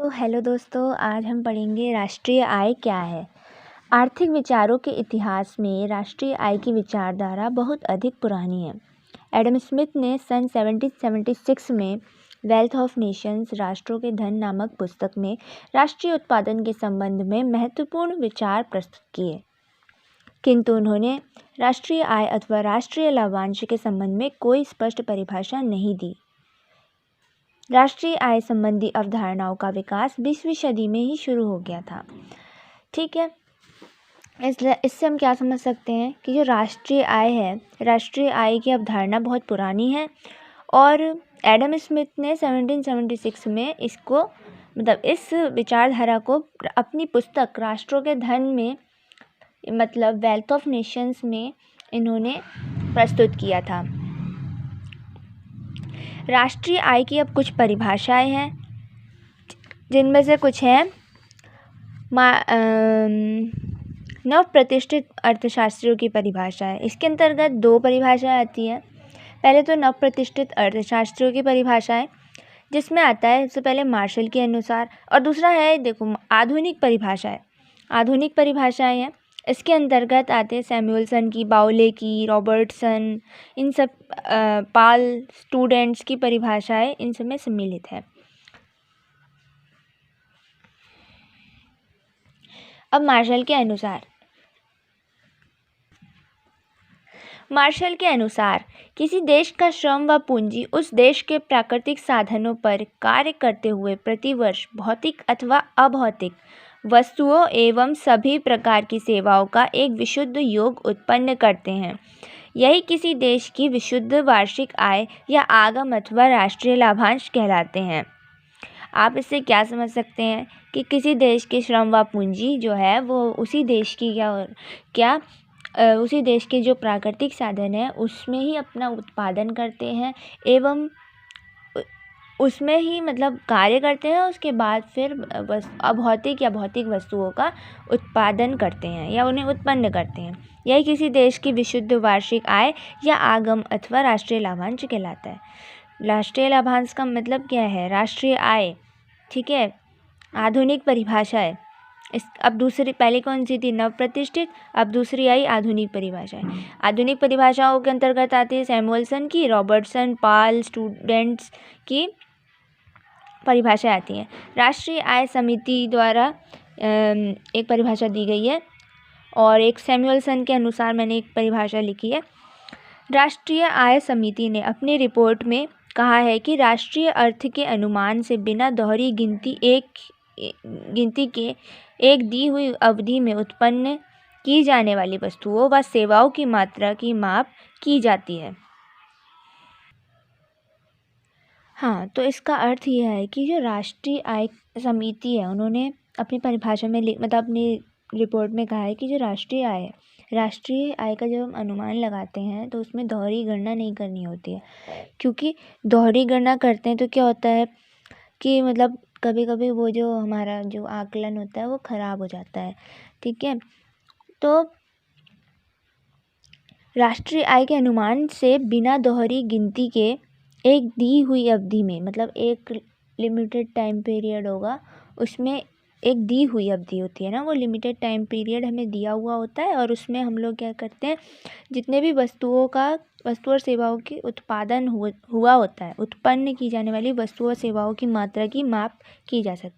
तो हेलो दोस्तों, आज हम पढ़ेंगे राष्ट्रीय आय क्या है। आर्थिक विचारों के इतिहास में राष्ट्रीय आय की विचारधारा बहुत अधिक पुरानी है। एडम स्मिथ ने सन 1776 में वेल्थ ऑफ नेशंस राष्ट्रों के धन नामक पुस्तक में राष्ट्रीय उत्पादन के संबंध में महत्वपूर्ण विचार प्रस्तुत किए, किंतु उन्होंने राष्ट्रीय आय अथवा राष्ट्रीय लाभांश के संबंध में कोई स्पष्ट परिभाषा नहीं दी। राष्ट्रीय आय संबंधी अवधारणाओं का विकास 20वीं सदी में ही शुरू हो गया था। ठीक है, इससे हम क्या समझ सकते हैं कि जो राष्ट्रीय आय है, राष्ट्रीय आय की अवधारणा बहुत पुरानी है और एडम स्मिथ ने 1776 में इसको इस विचारधारा को अपनी पुस्तक राष्ट्रों के धन में वेल्थ ऑफ नेशंस में इन्होंने प्रस्तुत किया था। राष्ट्रीय आय की अब कुछ परिभाषाएं हैं, जिनमें से कुछ हैं नव प्रतिष्ठित अर्थशास्त्रियों की परिभाषा है। इसके अंतर्गत दो परिभाषाएं आती हैं। पहले तो नव प्रतिष्ठित अर्थशास्त्रियों की परिभाषा है, जिसमें आता है सबसे पहले मार्शल के अनुसार, और दूसरा है आधुनिक परिभाषाएं। आधुनिक परिभाषाएं हैं, इसके अंतर्गत आते हैं सैमुअलसन की, बाउले की, रॉबर्टसन, इन सब पाल स्टूडेंट्स की परिभाषाएं इन सब में सम्मिलित है। अब मार्शल के अनुसार किसी देश का श्रम व पूंजी उस देश के प्राकृतिक साधनों पर कार्य करते हुए प्रतिवर्ष भौतिक अथवा अभौतिक वस्तुओं एवं सभी प्रकार की सेवाओं का एक विशुद्ध योग उत्पन्न करते हैं। यही किसी देश की विशुद्ध वार्षिक आय या आगम अथवा राष्ट्रीय लाभांश कहलाते हैं। आप इससे क्या समझ सकते हैं कि किसी देश की श्रम व पूंजी जो है वो उसी देश की उसी देश के जो प्राकृतिक साधन है उसमें ही अपना उत्पादन करते हैं एवं उसमें ही कार्य करते हैं। उसके बाद फिर अभौतिक या भौतिक वस्तुओं का उत्पादन करते हैं या उन्हें उत्पन्न करते हैं। यही किसी देश की विशुद्ध वार्षिक आय या आगम अथवा राष्ट्रीय लाभांश कहलाता है। राष्ट्रीय लाभांश का मतलब क्या है? राष्ट्रीय आय। ठीक है, आधुनिक परिभाषा है। अब दूसरी, पहले कौन सी थी? नव प्रतिष्ठित, अब दूसरी आई आधुनिक परिभाषा है। आधुनिक परिभाषाओं के अंतर्गत आती है सैमुअलसन की, रॉबर्टसन, पाल स्टूडेंट्स की परिभाषा आती है। राष्ट्रीय आय समिति द्वारा एक परिभाषा दी गई है और एक सैमुअलसन के अनुसार मैंने एक परिभाषा लिखी है। राष्ट्रीय आय समिति ने अपनी रिपोर्ट में कहा है कि राष्ट्रीय अर्थ के अनुमान से बिना दोहरी गिनती के एक दी हुई अवधि में उत्पन्न की जाने वाली वस्तुओं व सेवाओं की मात्रा की माप की जाती है। हाँ, तो इसका अर्थ यह है कि जो राष्ट्रीय आय समिति है उन्होंने अपनी परिभाषा में अपनी रिपोर्ट में कहा है कि जो राष्ट्रीय आय का जब हम अनुमान लगाते हैं तो उसमें दोहरी गणना नहीं करनी होती है, क्योंकि दोहरी गणना करते हैं तो क्या होता है कि कभी कभी वो जो हमारा जो आकलन होता है वो ख़राब हो जाता है। ठीक है, तो राष्ट्रीय आय के अनुमान से बिना दोहरी गिनती के एक दी हुई अवधि में, एक लिमिटेड टाइम पीरियड होगा, उसमें एक दी हुई अवधि होती है ना, वो लिमिटेड टाइम पीरियड हमें दिया हुआ होता है और उसमें हम लोग क्या करते हैं, जितने भी वस्तु और सेवाओं की उत्पादन हुआ होता है, उत्पन्न की जाने वाली वस्तु और सेवाओं की मात्रा की माप की जा सकती है।